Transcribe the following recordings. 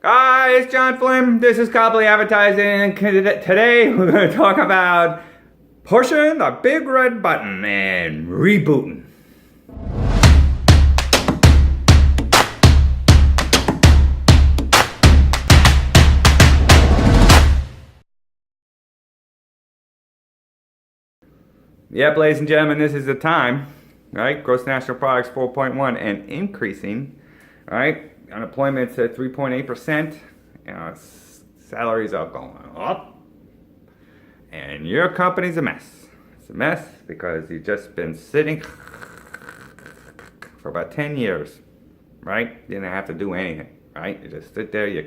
Hi, it's John Flynn. This is Copley Adverting. Today we're going to talk about pushing the big red button and rebooting. Yep, ladies and gentlemen, this is the time, right? Gross national products 4.1 and increasing, right? Unemployment's at 3.8%. Salaries are going up. And your company's a mess. It's a mess because you've just been sitting for about 10 years, right? You didn't have to do anything, right? You just sit there, you you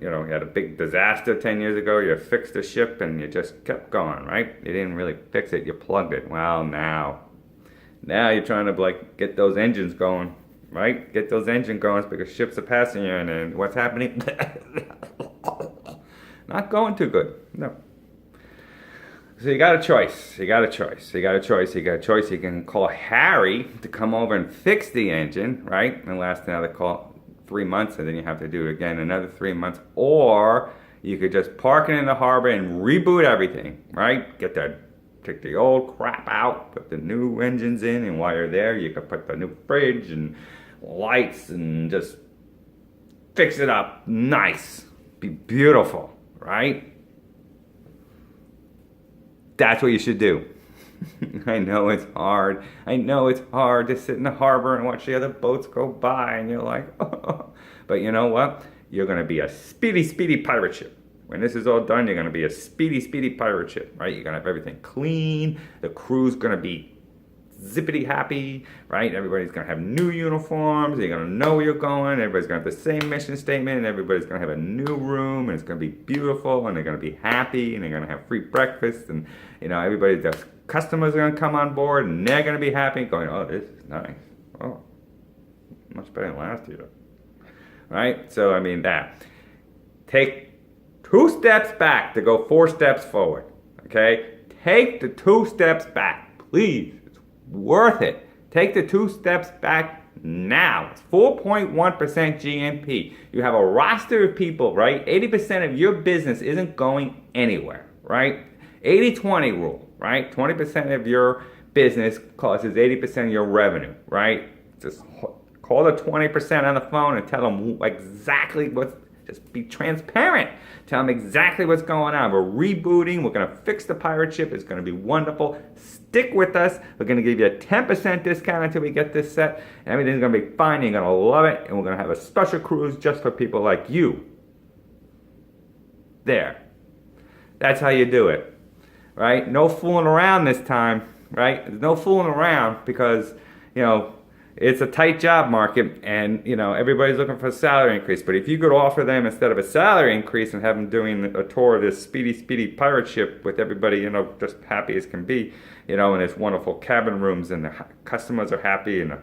had a big disaster 10 years ago, you fixed the ship and you just kept going, right? You didn't really fix it, you plugged it. Well, now you're trying to get those engines going, right? Get those engines going because ships are passing you and what's happening? Not going too good, no. So you got a choice. You can call Harry to come over and fix the engine, right? And last another 3 months, and then you have to do it again another 3 months. Or you could just park it in the harbor and reboot everything, right? Take the old crap out, put the new engines in, and while you're there, you could put the new fridge and lights and just fix it up nice. Be beautiful, right? That's what you should do. I know it's hard. I know it's hard to sit in the harbor and watch the other boats go by and you're like, oh. But you know what? You're going to be a speedy, speedy pirate ship. When this is all done, you're going to be a speedy, speedy pirate ship, right? You're going to have everything clean. The crew's going to be zippity happy, right? Everybody's going to have new uniforms. You're going to know where you're going. Everybody's going to have the same mission statement, and everybody's going to have a new room, and it's going to be beautiful, and they're going to be happy, and they're going to have free breakfast, and the customers are going to come on board, and they're going to be happy, going, oh, this is nice. Oh, much better than last year, right? So take 2 steps back to go 4 steps forward. Okay, take the 2 steps back, please. Worth it. Take the 2 steps back now. It's 4.1% GNP. You have a roster of people, right? 80% of your business isn't going anywhere, right? 80-20 rule, right? 20% of your business causes 80% of your revenue, right? Just call the 20% on the phone and tell them exactly just be transparent. Tell them exactly what's going on. We're rebooting. We're going to fix the pirate ship. It's going to be wonderful. Stick with us. We're going to give you a 10% discount until we get this set. And everything's going to be fine. You're going to love it. And we're going to have a special cruise just for people like you. There. That's how you do it. Right? No fooling around this time. Right? There's no fooling around because, it's a tight job market and, everybody's looking for a salary increase. But if you could offer them, instead of a salary increase and have them doing a tour of this speedy, speedy pirate ship with everybody, just happy as can be, and there's wonderful cabin rooms and the customers are happy and the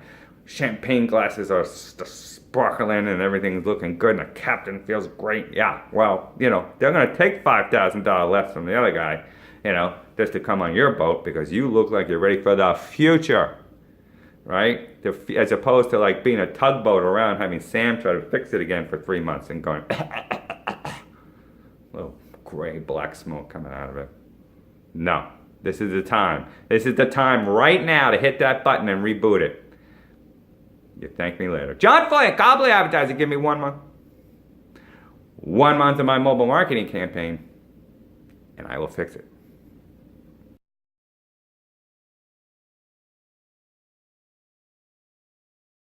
champagne glasses are sparkling and everything's looking good and the captain feels great. Yeah, well, they're going to take $5,000 less from the other guy, just to come on your boat because you look like you're ready for the future. Right? As opposed to being a tugboat around having Sam try to fix it again for 3 months and going little gray black smoke coming out of it. No, this is the time. This is the time right now to hit that button and reboot it. You thank me later. John Flynn, Copley Adverting, give me 1 month. 1 month of my mobile marketing campaign and I will fix it.